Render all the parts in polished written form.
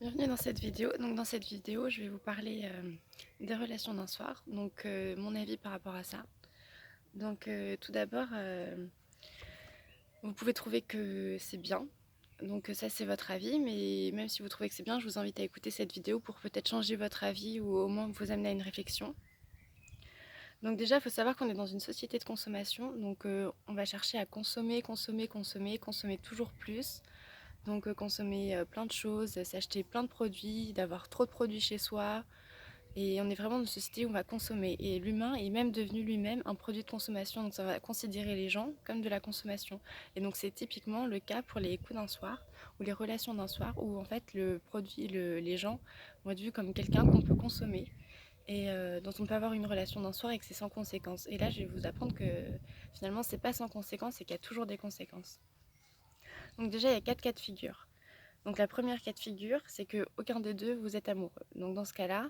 Bienvenue dans cette vidéo. Donc dans cette vidéo, je vais vous parler des relations d'un soir. Donc mon avis par rapport à ça. Donc tout d'abord, vous pouvez trouver que c'est bien. Donc ça c'est votre avis, mais même si vous trouvez que c'est bien, je vous invite à écouter cette vidéo pour peut-être changer votre avis ou au moins vous amener à une réflexion. Donc déjà, il faut savoir qu'on est dans une société de consommation. Donc on va chercher à consommer, consommer, consommer, consommer toujours plus. Donc consommer plein de choses, s'acheter plein de produits, d'avoir trop de produits chez soi. Et on est vraiment dans une société où on va consommer. Et l'humain est même devenu lui-même un produit de consommation. Donc ça va considérer les gens comme de la consommation. Et donc c'est typiquement le cas pour les coups d'un soir ou les relations d'un soir où en fait les gens vont être vus comme quelqu'un qu'on peut consommer et dont on peut avoir une relation d'un soir et que c'est sans conséquence. Et là je vais vous apprendre que finalement c'est pas sans conséquence et qu'il y a toujours des conséquences. Donc déjà il y a 4 cas de figure. Donc la première cas de figure c'est que aucun des deux vous êtes amoureux. Donc dans ce cas-là,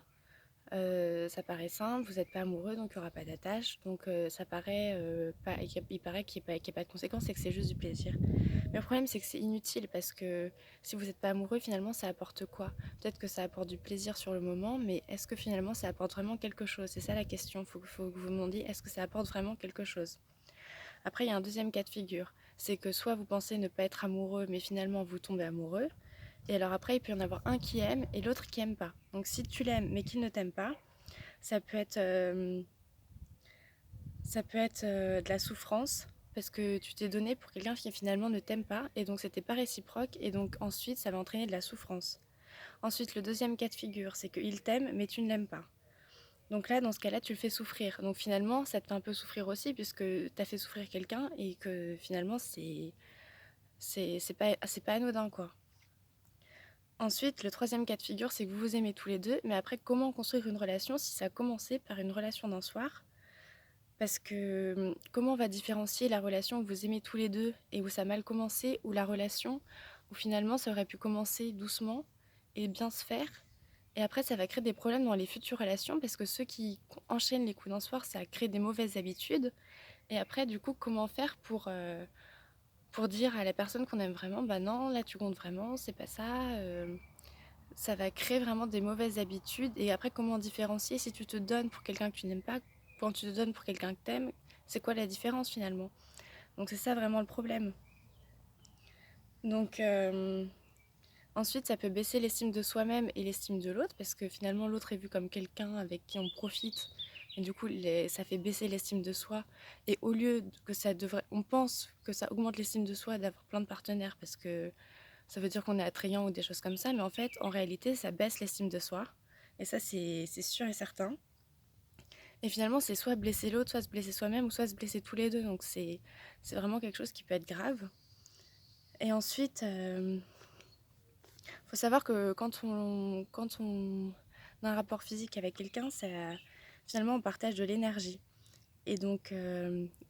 ça paraît simple, vous n'êtes pas amoureux, donc il n'y aura pas d'attache. Donc ça paraît, il paraît qu'il n'y a pas de conséquences et que c'est juste du plaisir. Mais le problème, c'est que c'est inutile parce que si vous n'êtes pas amoureux, finalement, ça apporte quoi? Peut-être que ça apporte du plaisir sur le moment, mais est-ce que finalement ça apporte vraiment quelque chose? C'est ça la question. Faut que vous vous demandiez, est-ce que ça apporte vraiment quelque chose? Après, il y a un deuxième cas de figure. C'est que soit vous pensez ne pas être amoureux, mais finalement vous tombez amoureux. Et alors après, il peut y en avoir un qui aime et l'autre qui aime pas. Donc si tu l'aimes mais qu'il ne t'aime pas, ça peut être, de la souffrance parce que tu t'es donné pour quelqu'un qui finalement ne t'aime pas et donc c'était pas réciproque et donc ensuite ça va entraîner de la souffrance. Ensuite, le deuxième cas de figure, c'est qu'il t'aime mais tu ne l'aimes pas. Donc là, dans ce cas-là, tu le fais souffrir. Donc finalement, ça te fait un peu souffrir aussi puisque tu as fait souffrir quelqu'un et que finalement, c'est pas anodin quoi. Ensuite, le troisième cas de figure, c'est que vous vous aimez tous les deux, mais après, comment construire une relation si ça a commencé par une relation d'un soir? Parce que comment on va différencier la relation où vous aimez tous les deux et où ça a mal commencé, ou la relation où finalement ça aurait pu commencer doucement et bien se faire, et après ça va créer des problèmes dans les futures relations parce que ceux qui enchaînent les coups d'un soir, ça crée des mauvaises habitudes, et après du coup comment faire pour dire à la personne qu'on aime vraiment, bah non, là tu comptes vraiment, c'est pas ça, ça va créer vraiment des mauvaises habitudes. Et après, comment différencier si tu te donnes pour quelqu'un que tu n'aimes pas, quand tu te donnes pour quelqu'un que tu aimes, c'est quoi la différence finalement? Donc c'est ça vraiment le problème. Donc ensuite, ça peut baisser l'estime de soi-même et l'estime de l'autre, parce que finalement l'autre est vu comme quelqu'un avec qui on profite. Et du coup, ça fait baisser l'estime de soi. Et au lieu que ça devrait... On pense que ça augmente l'estime de soi d'avoir plein de partenaires, parce que ça veut dire qu'on est attrayant ou des choses comme ça, mais en fait, en réalité, ça baisse l'estime de soi. Et ça, c'est sûr et certain. Et finalement, c'est soit blesser l'autre, soit se blesser soi-même, ou soit se blesser tous les deux. Donc c'est vraiment quelque chose qui peut être grave. Et ensuite, faut savoir que quand on a un rapport physique avec quelqu'un, finalement, on partage de l'énergie. Et donc,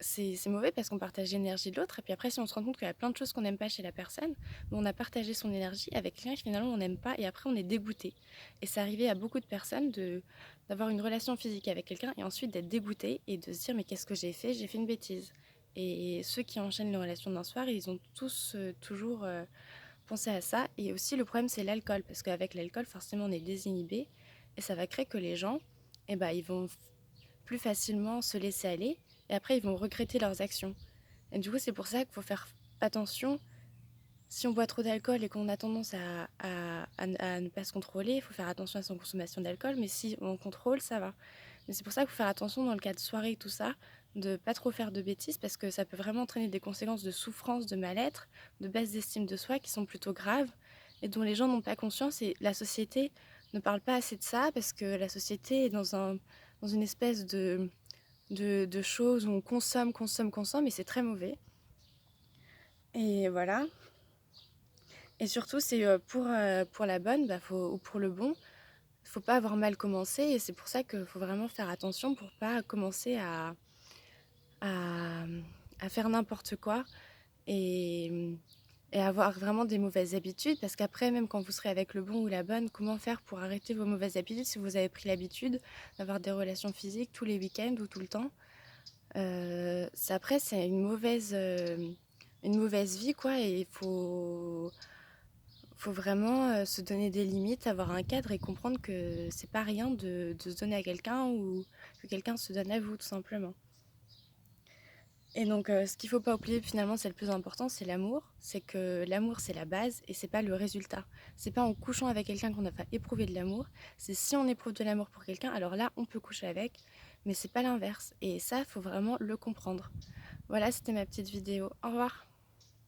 c'est mauvais parce qu'on partage l'énergie de l'autre. Et puis après, si on se rend compte qu'il y a plein de choses qu'on n'aime pas chez la personne, mais on a partagé son énergie avec quelqu'un que finalement on n'aime pas. Et après, on est dégoûté. Et c'est arrivé à beaucoup de personnes d'avoir une relation physique avec quelqu'un et ensuite d'être dégoûté et de se dire mais qu'est-ce que j'ai fait? J'ai fait une bêtise. Et ceux qui enchaînent les relations d'un soir, ils ont tous toujours pensé à ça. Et aussi, le problème, c'est l'alcool. Parce qu'avec l'alcool, forcément, on est désinhibé. Et ça va créer que les gens, eh ben, ils vont plus facilement se laisser aller et après ils vont regretter leurs actions. Et du coup, c'est pour ça qu'il faut faire attention. Si on boit trop d'alcool et qu'on a tendance à ne pas se contrôler, il faut faire attention à son consommation d'alcool, mais si on contrôle, ça va. Mais c'est pour ça qu'il faut faire attention dans le cas de soirée et tout ça, de pas trop faire de bêtises parce que ça peut vraiment entraîner des conséquences de souffrance, de mal-être, de baisse d'estime de soi qui sont plutôt graves et dont les gens n'ont pas conscience, et la société ne parle pas assez de ça parce que la société est dans une espèce de choses où on consomme, consomme, consomme et c'est très mauvais. Et voilà. Et surtout, c'est pour la bonne ou pour le bon, faut pas avoir mal commencé. Et c'est pour ça qu'il faut vraiment faire attention pour pas commencer à, à faire n'importe quoi et, et avoir vraiment des mauvaises habitudes. Parce qu'après, même quand vous serez avec le bon ou la bonne, comment faire pour arrêter vos mauvaises habitudes si vous avez pris l'habitude d'avoir des relations physiques tous les week-ends ou tout le temps? Après, c'est une mauvaise vie, quoi. Et il faut faut vraiment se donner des limites, avoir un cadre et comprendre que c'est pas rien de se donner à quelqu'un ou que quelqu'un se donne à vous, tout simplement. Et donc, ce qu'il faut pas oublier, finalement, c'est le plus important, c'est l'amour. C'est que l'amour, c'est la base et c'est pas le résultat. C'est pas en couchant avec quelqu'un qu'on n'a pas éprouvé de l'amour. C'est si on éprouve de l'amour pour quelqu'un, alors là, on peut coucher avec, mais c'est pas l'inverse. Et ça, faut vraiment le comprendre. Voilà, c'était ma petite vidéo. Au revoir.